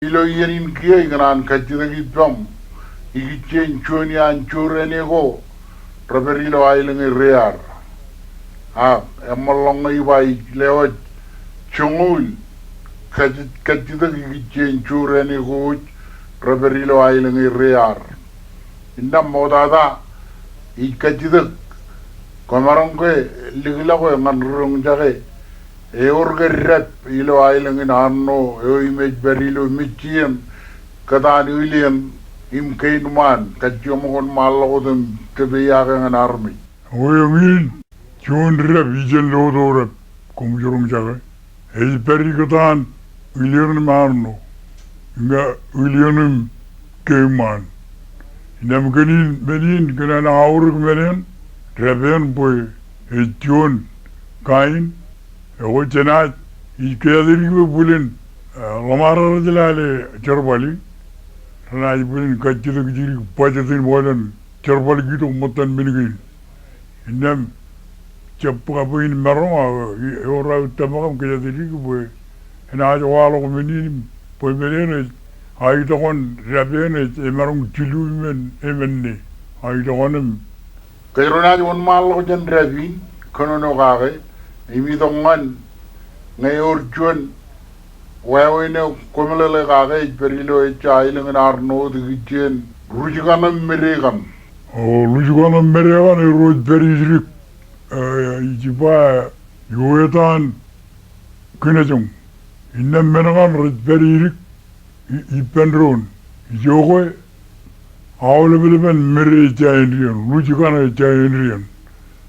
ilo yenin kia inganan kachira gipam igichen choni anchure nego raberilo ailengi rear ha emalonga ibai lewa chungul kachira igichen chure nego raberilo ailengi rear indam modada ikachira komarongke ligila ko nganrung jage Eorga rep ilo ailengi narno eo image berilo michiem kadan William imkain man kachiyomon malagodem tebeyaga ngan army Oyongin chon rep ijen lodo rep kumjurum jaga ei peri kadan William marno nga William keiman inam benin kana auruk menen repen boy e chon kain Ego cenat ikeyadiri gibi bulin lamara rajilale cerbali rana bulin kacchida gijiri pajatin bolan cerbali gitu mutan binigin inam ceppa buin mero ora tamam keyadiri gibi ena aja walo menin boy menene ay takon rabene emarung cilu emenni ay takonem kayrona won mal ko jan rabin kono no gaage imi dongan ngayor juan wawene komlele gaage perilo e chailing narno digichen rujiganam meregan rujiganam meregan e roj perizrik ijiba yoetan kinajong innam menagan roj peririk ipendron yogo awlebeleben mere chainrian rujigana chainrian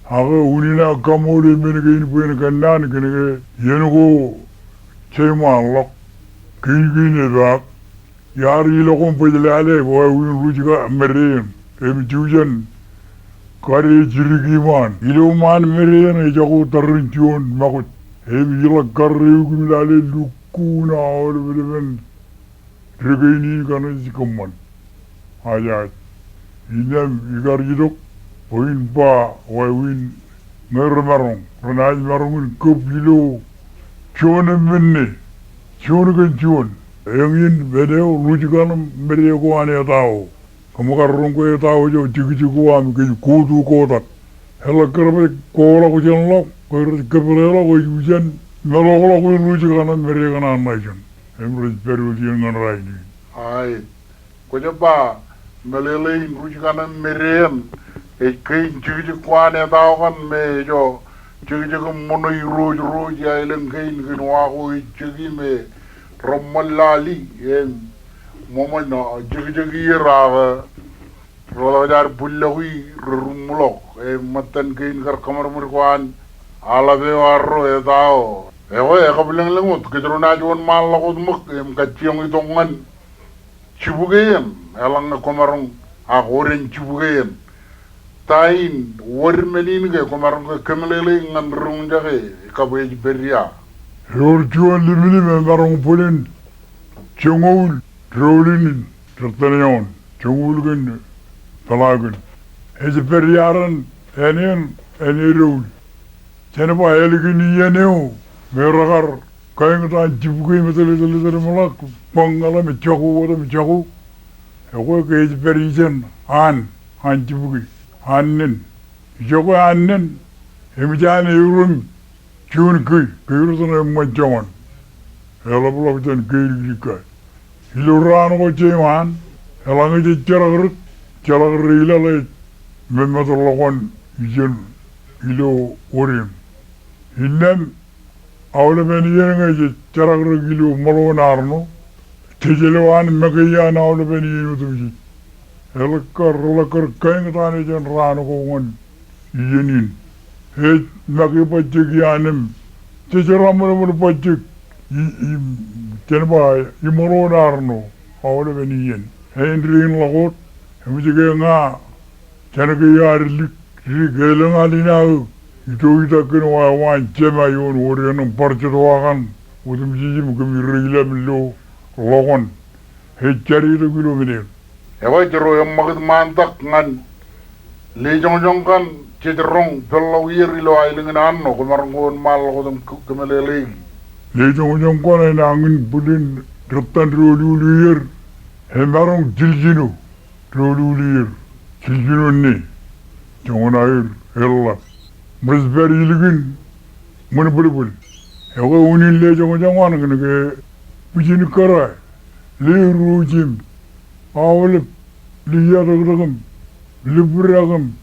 Aga unina kamoli menegin puyen kandan kenege yenugo chema lok kingine rak yari lokon pejlale boy un rujiga meren em jujan kare jirigiman iluman meren e jago tarrintion makut em yila karre gumilale lukuna ol belen regini kana jikamman ayat inam igar jidok Oin ba wawin mermarong renaj marongin kopilo chone minne chone kan chon engin bedeo rujiganam merego ane tao kamukarong ko tao jo tigi am ke kudu kotak hela karbe kola ko janlo ko kabela ko yujan nalola ko rujiganam merego na majon emre peru diengan raini ai ko jaba melele rujiganam merem kain chigi kwane dawan me jo chigi mono roj ailen kain kinwa ko chigi me romalali en momona chigi ra rolar bullawi rumulo e matan kain kar kamar murkwan alabe warro e dao e ho e kablang langot kidrona jon mal ko muk em kachiyong itongan chibugen elang komarong a goren chibugen Tain warmelin ke komarong kemelele ngan rung jage kabwe beria Yor juan limini me marong pulen chungul rolin tertanion chungul gen talagun ez beriaran enen rol Cenaba eligin yeneo meragar kain ta jibuge metele malak pangala me chagu wada me chagu ego ke ez berisen an jibuge Annen, jogo annen, emijane yorum, chun kuyurutana majaman. Ela bulabdan kuyurika. Ilurano ko cheman, elangi je charagar ilale, memmatolakon ijen ilo orim. Innem, awle beni yenga je charagar ilo malo narno, tejelewan mekayan awle beni yenutuji. Elakar kain tane jan rano ko ngon yenin he magi pajik yanem tejeramur pajik tenba imoro narno awle beniyen hendrin lagot hemjige nga tenage yar gelang alina ito ita keno wan chema yon worian parchdo wagan udum jijim gumir lo logon he chari do gilo Ewa jero yang magid mantak ngan le jong kan cederong pelawir ilo ailengan kumarong mal ko dum kemelele le jong kan na angin bulin Ratan Rolulir, Hemarong Jiljino, Rolulir, Jiljino ni, jangan air, Ella, Brisbane ilgin, mana boleh. Ega unin le jangan kena ke, begini karai, le rujim, awal liya ragam, libragam,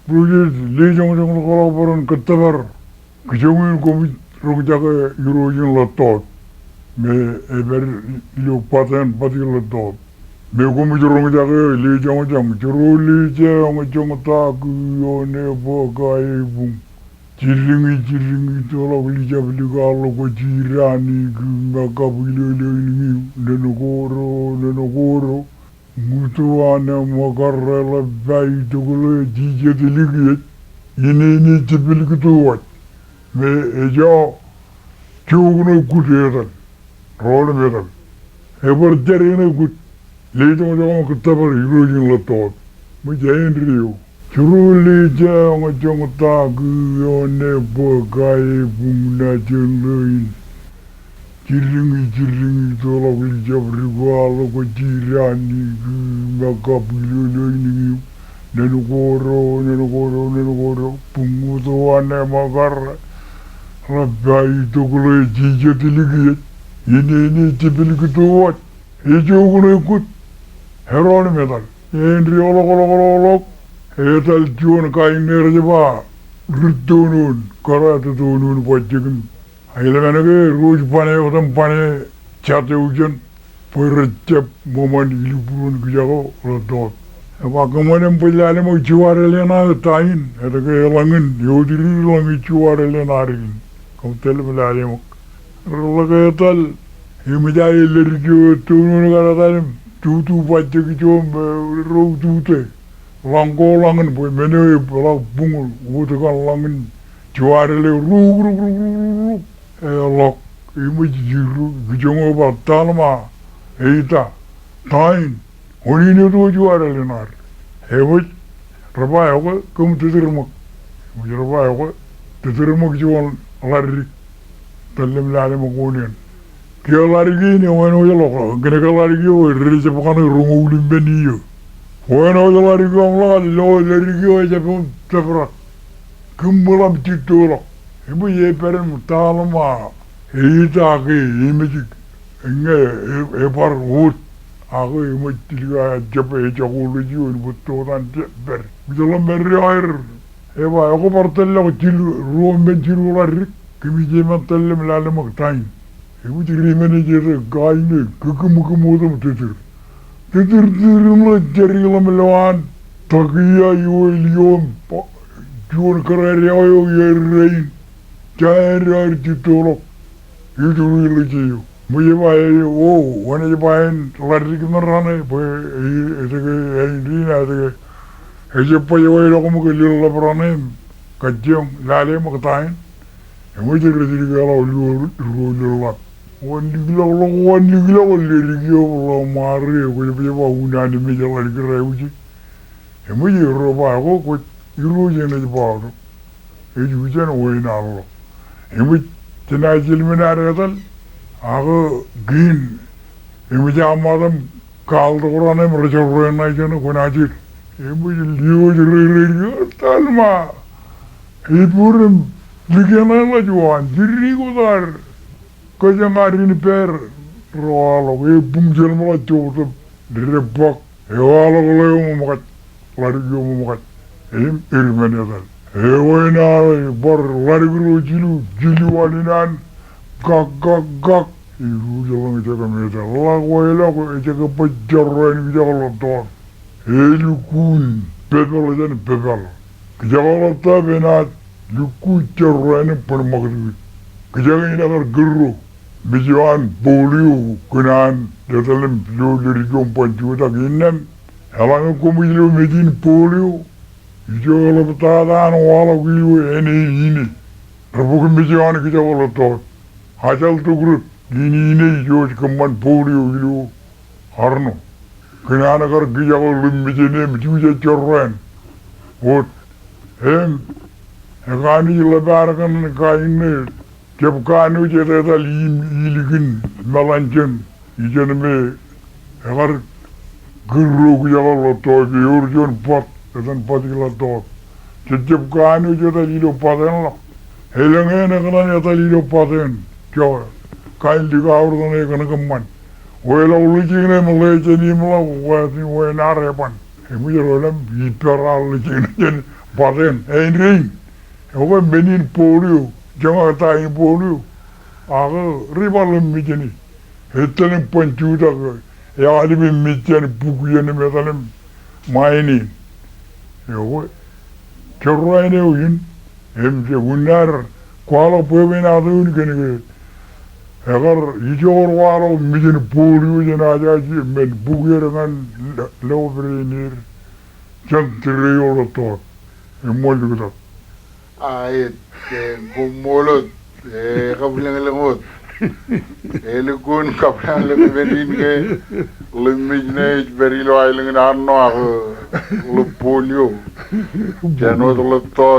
project le jangan kalau baron ketabar, kejauhan komi rong jaga Eurojin latot. Me ever liu paten pati latot. Me komi jorong jaga le jangan jero le jangan tak yone bogai bung. Jiringi tolak liya beli kalau ko jirani gumaka beli le nenogoro. Mutuana makarela bai togole jije diligi. Ini tibil ketuat. Me ejo chugno kuteran. Role metal. Ever jarina good. Later on, Katabar, Eurojin Latot. Mujain Rio. Truly, Jang, a Jongatag, on a bogai, boom, natural. Chilling, all of the job, Rigual, Jirani, Macapulu, Nenogoro, Punguto, and Magar. Rabbi Togole, Jija Delegate. Ini tibil ketuat. Hijau guna ikut. Heran metal. Ini olok. Etal juan kain nerjeba. Rutunun. Karat tunun pacikun. Aile mana ke roj pane cate ujan. Percap momen ilipurun kejago rodot. Apa kemarin pelale mau juara lena tain. Ada ke langin. Yodiri langin juara lena rin. Kau tel pelale mau. Rolagetal, imajai lerjo tunu negara tutu baca kicom roh tute, langko langan boy mene pelak bungul, utekan langan juara le ruk, lok imajiru kicom obat talma, eita, tain, oni ni tu juara le nar, hebat, rabai aku kamu terima, rabai aku terima kicom lari. Talim lari mengunian. Kia lari gini, wano jalok. Kena ka lari gini, riri sepakana rungulim beniyo. Wano lari gini, lari gini, sepakana tefrak. Kumbulam citolok. Ibu ye peren talama. Eita aki, imajik. Inge, epar hut. Aku imajik jape cakulu jiwa, betulan ber. Bidalam beri air. Eba, aku partelak cilu, ruang bencilu lari. Kami jaman telem lalu maktain. Ibu ciri mana jadi gaine, kekemu teter. Teter mula cari lam lawan. Takia liom, jual kerja rain. Cari ditolak. Itu lagi. Mungkin bayar, wana bayar lari kemarane, bayar ini ada. Hejap bayar aku mungkin lihat laporan kajian lalu maktain. Emuji rezeki kalau lihat, wan digila lirigio mari, kau jadi bawa ni meja lagi kerja uji. Emuji roba aku iru jenis bawa, itu jenis wain Allah. Emuji jenis jelmena ada aku gin, emuji amadam kal orang ni mereka orang ni jenis kau najir. Emuji liu lirigio talma, itu Likian la juan, jiri kodar, kajang ari per, roalo, bungjel mala jauh direbak, walo kalau makat, lari makat, irmen ya. Ina bar lari jili walinan, gak, iru jalan jaga meda, la jaga pajaran jaga lotor, lukun, bebel aja bebel, jaga lotor benat. Luku cerainya permaklumat. Kejangan ini agar geru, bijuan polio kenan dalam dari jompan juta ginem. Halang komilu medin polio, hijau lepetan wala gilu ini. Rabukan bijuan kita wala tot. Hasil tu grup ini hijau keman polio gilu harno. Kenan agar kejangan lembijenem juta cerai. Wot, Kani lebaran kain ni, jab kanu jadi tali iligin melanjang, ijan me agar guru ku jaga lo to bi urjon pot dan pot la to jejeb kanu jota lido paten la helenge ne kana jota lido paten jo kain di ga urdan e kana kamman wela uluji ne mole jeni mala wati we na repan e mu jero lam bi peral uluji ne paten e ring e benin polio jama ta in polio aga ribalum mi jeni hetene panchuda ya ali mi mitjan buku yene metalem maini yo chorraine uyin emje unar kwala pebe na dun kene agar ijor waro mijin pulu jena jaji men buku yeran lobrenir jantre yoro to emol gudat Ay, gumulot, kabilang-langot. Lugun kabilang benin ke limijne berilo ay lang ano ako lupunyo. Jano to